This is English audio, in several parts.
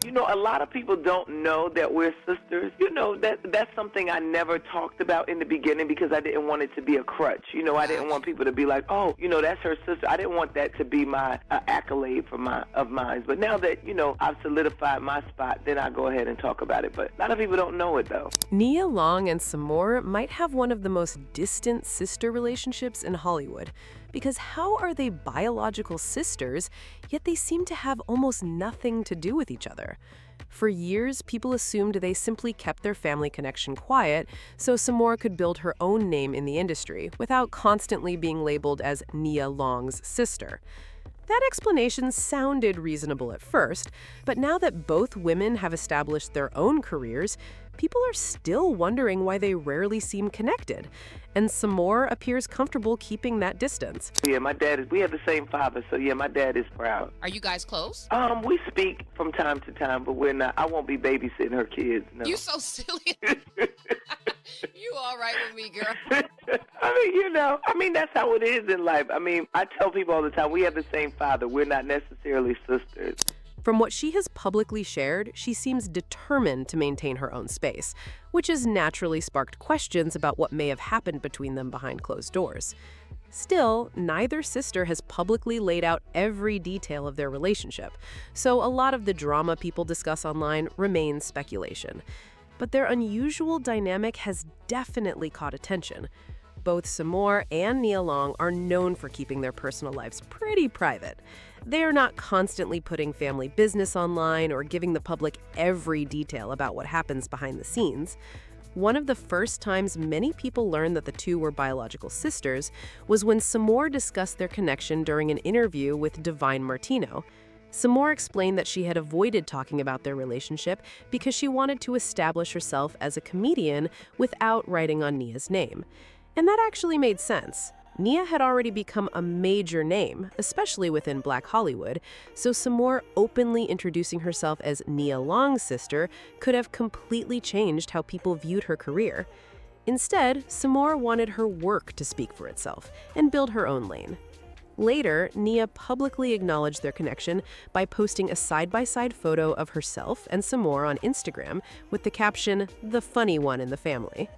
You know, a lot of people don't know that we're sisters. You know, that's something I never talked about in the beginning because I didn't want it to be a crutch. You know, I didn't want people to be like, oh, you know, that's her sister. I didn't want that to be my accolade of mine. But now that, you know, I've solidified my spot, then I go ahead and talk about it. But a lot of people don't know it, though. Nia Long and Samore might have one of the most distant sister relationships in Hollywood. Because how are they biological sisters, yet they seem to have almost nothing to do with each other? For years, people assumed they simply kept their family connection quiet so Samore could build her own name in the industry without constantly being labeled as Nia Long's sister. That explanation sounded reasonable at first, but now that both women have established their own careers, people are still wondering why they rarely seem connected. And Samore appears comfortable keeping that distance. Yeah, we have the same father, so yeah, my dad is proud. Are you guys close? We speak from time to time, but we're not. I won't be babysitting her kids, no. You so silly. You all right with me, girl? I mean, that's how it is in life. I mean, I tell people all the time, we have the same father. We're not necessarily sisters. From what she has publicly shared, she seems determined to maintain her own space, which has naturally sparked questions about what may have happened between them behind closed doors. Still, neither sister has publicly laid out every detail of their relationship, so a lot of the drama people discuss online remains speculation. But their unusual dynamic has definitely caught attention. Both Samore and Nia Long are known for keeping their personal lives pretty private. They are not constantly putting family business online or giving the public every detail about what happens behind the scenes. One of the first times many people learned that the two were biological sisters was when Samore discussed their connection during an interview with Divine Martino. Samore explained that she had avoided talking about their relationship because she wanted to establish herself as a comedian without writing on Nia's name. And that actually made sense. Nia had already become a major name, especially within Black Hollywood, so Samore openly introducing herself as Nia Long's sister could have completely changed how people viewed her career. Instead, Samore wanted her work to speak for itself and build her own lane. Later, Nia publicly acknowledged their connection by posting a side-by-side photo of herself and Samore on Instagram with the caption, "The funny one in the family."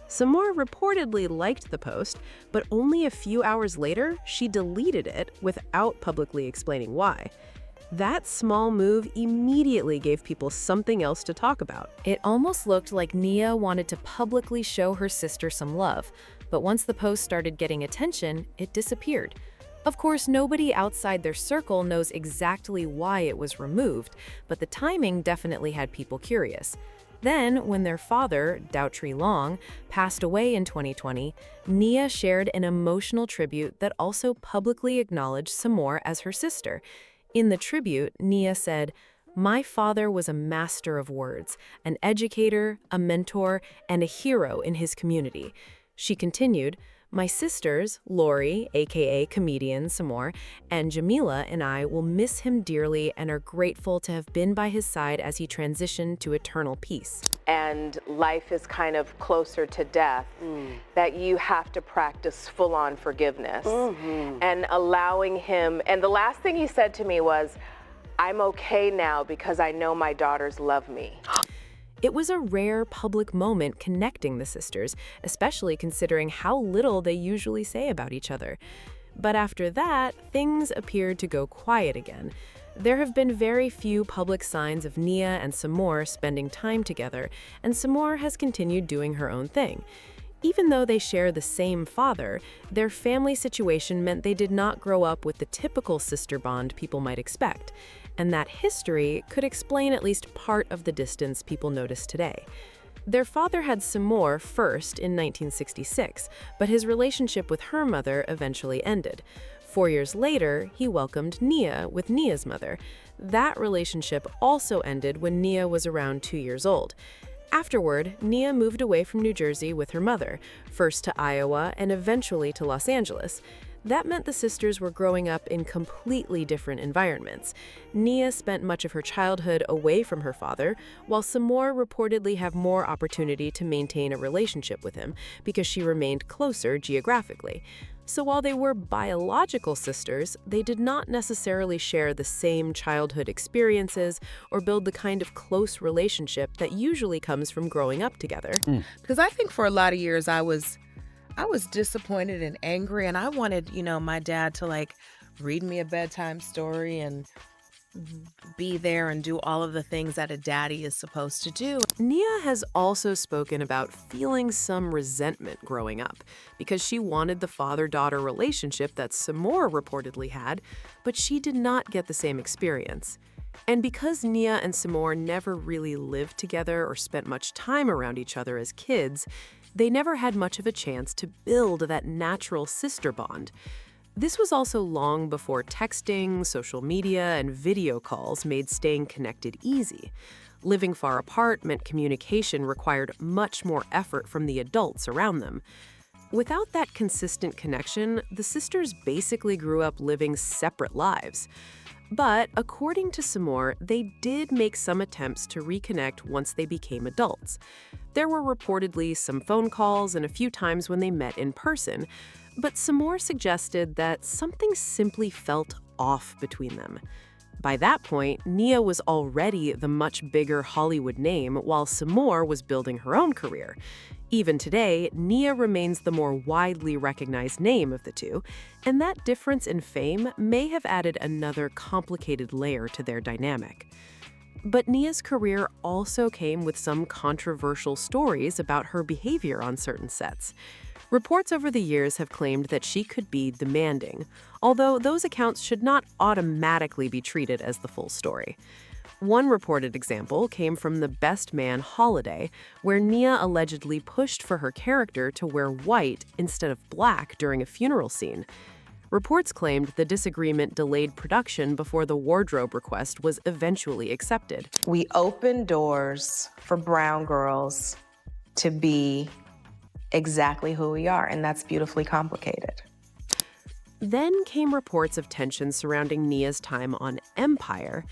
Samore reportedly liked the post, but only a few hours later, she deleted it without publicly explaining why. That small move immediately gave people something else to talk about. It almost looked like Nia wanted to publicly show her sister some love, but once the post started getting attention, it disappeared. Of course, nobody outside their circle knows exactly why it was removed, but the timing definitely had people curious. Then, when their father, Daughtry Long, passed away in 2020, Nia shared an emotional tribute that also publicly acknowledged Samore as her sister. In the tribute, Nia said, "My father was a master of words, an educator, a mentor, and a hero in his community." She continued, "My sisters, Lori, aka comedian Samore, and Jamila and I will miss him dearly and are grateful to have been by his side as he transitioned to eternal peace." And life is kind of closer to death, that you have to practice full-on forgiveness and allowing him. And the last thing he said to me was, "I'm okay now because I know my daughters love me." It was a rare public moment connecting the sisters, especially considering how little they usually say about each other. But after that, things appeared to go quiet again. There have been very few public signs of Nia and Samore spending time together, and Samore has continued doing her own thing. Even though they share the same father, their family situation meant they did not grow up with the typical sister bond people might expect. And that history could explain at least part of the distance people notice today. Their father had Samore first in 1966, but his relationship with her mother eventually ended. 4 years later, he welcomed Nia with Nia's mother. That relationship also ended when Nia was around 2 years old. Afterward, Nia moved away from New Jersey with her mother, first to Iowa and eventually to Los Angeles. That meant the sisters were growing up in completely different environments. Nia spent much of her childhood away from her father, while Samor reportedly had more opportunity to maintain a relationship with him because she remained closer geographically. So while they were biological sisters, they did not necessarily share the same childhood experiences or build the kind of close relationship that usually comes from growing up together. Because I think for a lot of years I was disappointed and angry, and I wanted, my dad to read me a bedtime story and be there and do all of the things that a daddy is supposed to do. Nia has also spoken about feeling some resentment growing up because she wanted the father-daughter relationship that Samor reportedly had, but she did not get the same experience. And because Nia and Samor never really lived together or spent much time around each other as kids, they never had much of a chance to build that natural sister bond. This was also long before texting, social media, and video calls made staying connected easy. Living far apart meant communication required much more effort from the adults around them. Without that consistent connection, the sisters basically grew up living separate lives. But according to Samor, they did make some attempts to reconnect once they became adults. There were reportedly some phone calls and a few times when they met in person, but Samor suggested that something simply felt off between them. By that point, Nia was already the much bigger Hollywood name, while Samor was building her own career. Even today, Nia remains the more widely recognized name of the two, and that difference in fame may have added another complicated layer to their dynamic. But Nia's career also came with some controversial stories about her behavior on certain sets. Reports over the years have claimed that she could be demanding, although those accounts should not automatically be treated as the full story. One reported example came from The Best Man Holiday, where Nia allegedly pushed for her character to wear white instead of black during a funeral scene. Reports claimed the disagreement delayed production before the wardrobe request was eventually accepted. We open doors for brown girls to be exactly who we are, and that's beautifully complicated. Then came reports of tension surrounding Nia's time on Empire.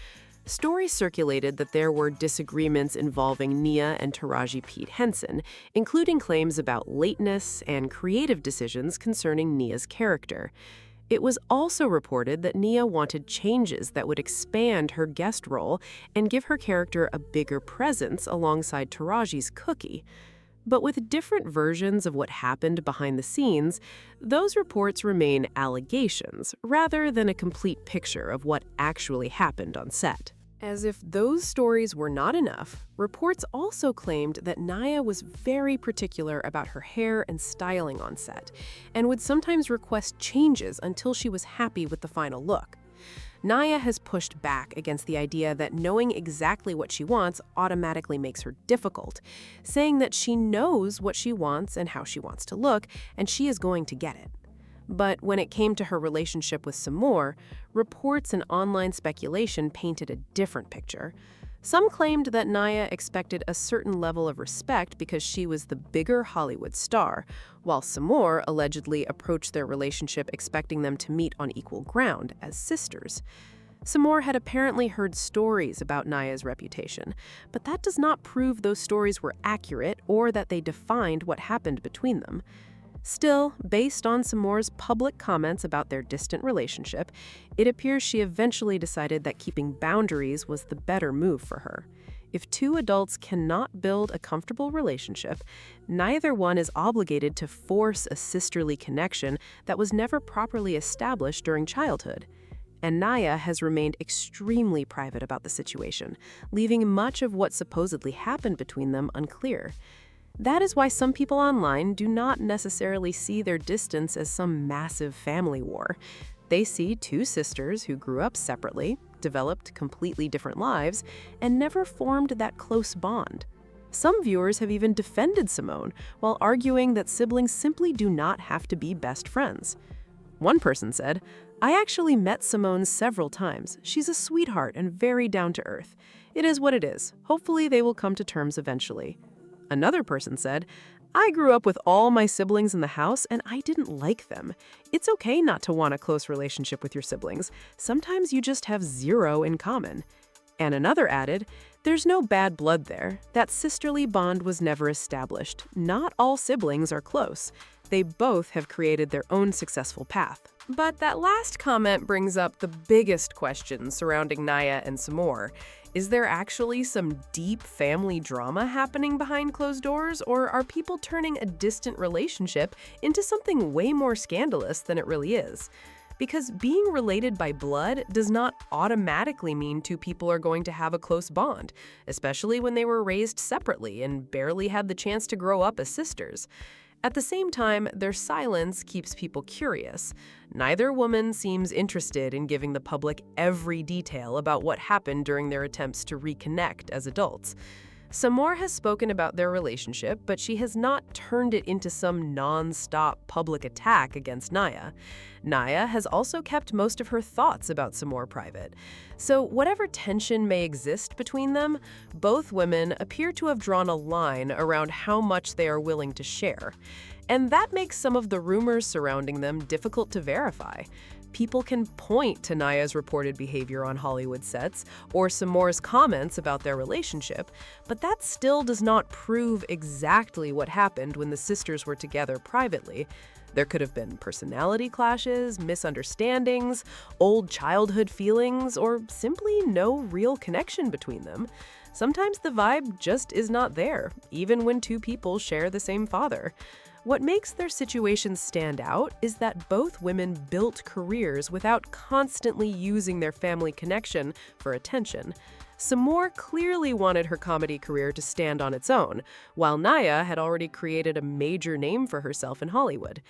Stories circulated that there were disagreements involving Nia and Taraji P. Henson, including claims about lateness and creative decisions concerning Nia's character. It was also reported that Nia wanted changes that would expand her guest role and give her character a bigger presence alongside Taraji's Cookie. But with different versions of what happened behind the scenes, those reports remain allegations rather than a complete picture of what actually happened on set. As if those stories were not enough, reports also claimed that Nia was very particular about her hair and styling on set, and would sometimes request changes until she was happy with the final look. Nia has pushed back against the idea that knowing exactly what she wants automatically makes her difficult, saying that she knows what she wants and how she wants to look, and she is going to get it. But when it came to her relationship with Samor, reports and online speculation painted a different picture. Some claimed that Nia expected a certain level of respect because she was the bigger Hollywood star, while Samor allegedly approached their relationship expecting them to meet on equal ground as sisters. Samor had apparently heard stories about Nia's reputation, but that does not prove those stories were accurate or that they defined what happened between them. Still, based on Samor's public comments about their distant relationship, it appears she eventually decided that keeping boundaries was the better move for her. If two adults cannot build a comfortable relationship, neither one is obligated to force a sisterly connection that was never properly established during childhood. And Nia has remained extremely private about the situation, leaving much of what supposedly happened between them unclear. That is why some people online do not necessarily see their distance as some massive family war. They see two sisters who grew up separately, developed completely different lives, and never formed that close bond. Some viewers have even defended Simone while arguing that siblings simply do not have to be best friends. One person said, "I actually met Simone several times. She's a sweetheart and very down to earth. It is what it is. Hopefully they will come to terms eventually." Another person said, I grew up with all my siblings in the house and I didn't like them. It's okay not to want a close relationship with your siblings. Sometimes you just have zero in common. And another added, there's no bad blood there. That sisterly bond was never established. Not all siblings are close. They both have created their own successful path. But that last comment brings up the biggest question surrounding Nia and Samor. Is there actually some deep family drama happening behind closed doors, or are people turning a distant relationship into something way more scandalous than it really is? Because being related by blood does not automatically mean two people are going to have a close bond, especially when they were raised separately and barely had the chance to grow up as sisters. At the same time, their silence keeps people curious. Neither woman seems interested in giving the public every detail about what happened during their attempts to reconnect as adults. Samor has spoken about their relationship, but she has not turned it into some non-stop public attack against Nia. Nia has also kept most of her thoughts about Samor private. So whatever tension may exist between them, both women appear to have drawn a line around how much they are willing to share. And that makes some of the rumors surrounding them difficult to verify. People can point to Nia's reported behavior on Hollywood sets or Samor's comments about their relationship, but that still does not prove exactly what happened when the sisters were together privately. There could have been personality clashes, misunderstandings, old childhood feelings, or simply no real connection between them. Sometimes the vibe just is not there, even when two people share the same father. What makes their situation stand out is that both women built careers without constantly using their family connection for attention. Samor clearly wanted her comedy career to stand on its own, while Nia had already created a major name for herself in Hollywood.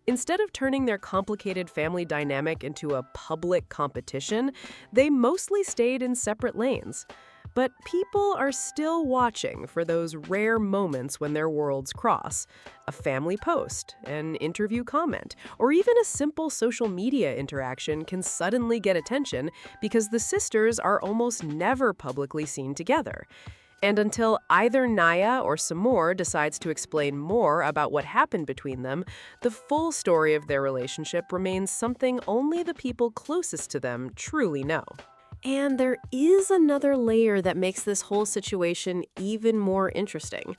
Instead of turning their complicated family dynamic into a public competition, they mostly stayed in separate lanes. But people are still watching for those rare moments when their worlds cross. A family post, an interview comment, or even a simple social media interaction can suddenly get attention because the sisters are almost never publicly seen together. And until either Nia or Samor decides to explain more about what happened between them, the full story of their relationship remains something only the people closest to them truly know. And there is another layer that makes this whole situation even more interesting.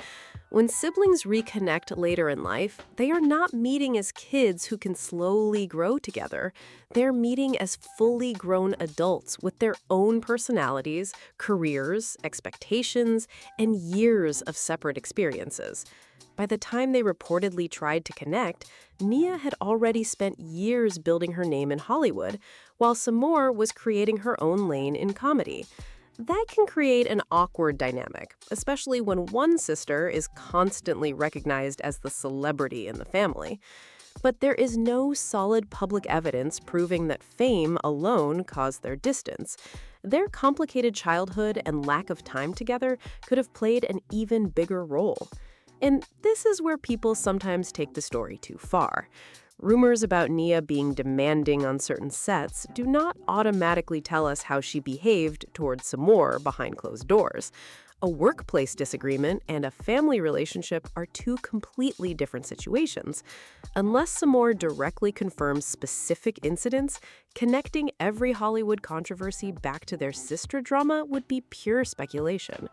When siblings reconnect later in life, they are not meeting as kids who can slowly grow together. They're meeting as fully grown adults with their own personalities, careers, expectations, and years of separate experiences. By the time they reportedly tried to connect, Nia had already spent years building her name in Hollywood, while Samor was creating her own lane in comedy. That can create an awkward dynamic, especially when one sister is constantly recognized as the celebrity in the family. But there is no solid public evidence proving that fame alone caused their distance. Their complicated childhood and lack of time together could have played an even bigger role. And this is where people sometimes take the story too far. Rumors about Nia being demanding on certain sets do not automatically tell us how she behaved towards Samor behind closed doors. A workplace disagreement and a family relationship are two completely different situations. Unless Samor directly confirms specific incidents, connecting every Hollywood controversy back to their sister drama would be pure speculation.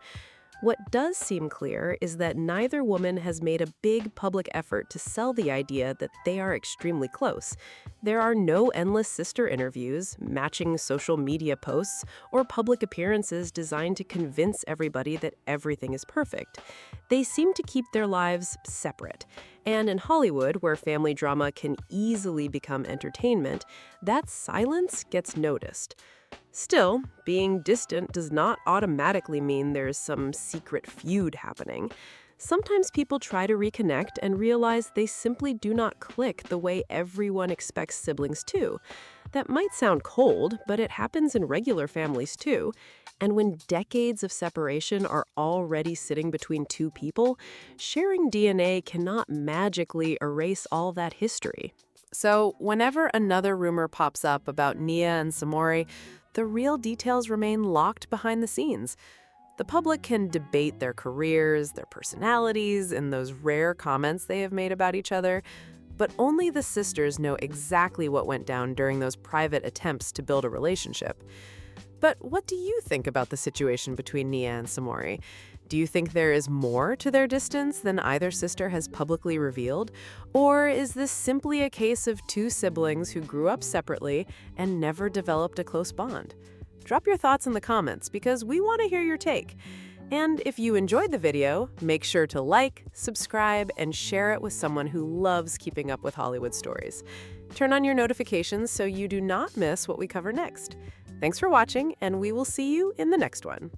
What does seem clear is that neither woman has made a big public effort to sell the idea that they are extremely close. There are no endless sister interviews, matching social media posts, or public appearances designed to convince everybody that everything is perfect. They seem to keep their lives separate. And in Hollywood, where family drama can easily become entertainment, that silence gets noticed. Still, being distant does not automatically mean there's some secret feud happening. Sometimes people try to reconnect and realize they simply do not click the way everyone expects siblings to. That might sound cold, but it happens in regular families too. And when decades of separation are already sitting between two people, sharing DNA cannot magically erase all that history. So, whenever another rumor pops up about Nia and Samori, the real details remain locked behind the scenes. The public can debate their careers, their personalities, and those rare comments they have made about each other, but only the sisters know exactly what went down during those private attempts to build a relationship. But what do you think about the situation between Nia and Samori? Do you think there is more to their distance than either sister has publicly revealed? Or is this simply a case of two siblings who grew up separately and never developed a close bond? Drop your thoughts in the comments because we want to hear your take. And if you enjoyed the video, make sure to like, subscribe, and share it with someone who loves keeping up with Hollywood stories. Turn on your notifications so you do not miss what we cover next. Thanks for watching, and we will see you in the next one.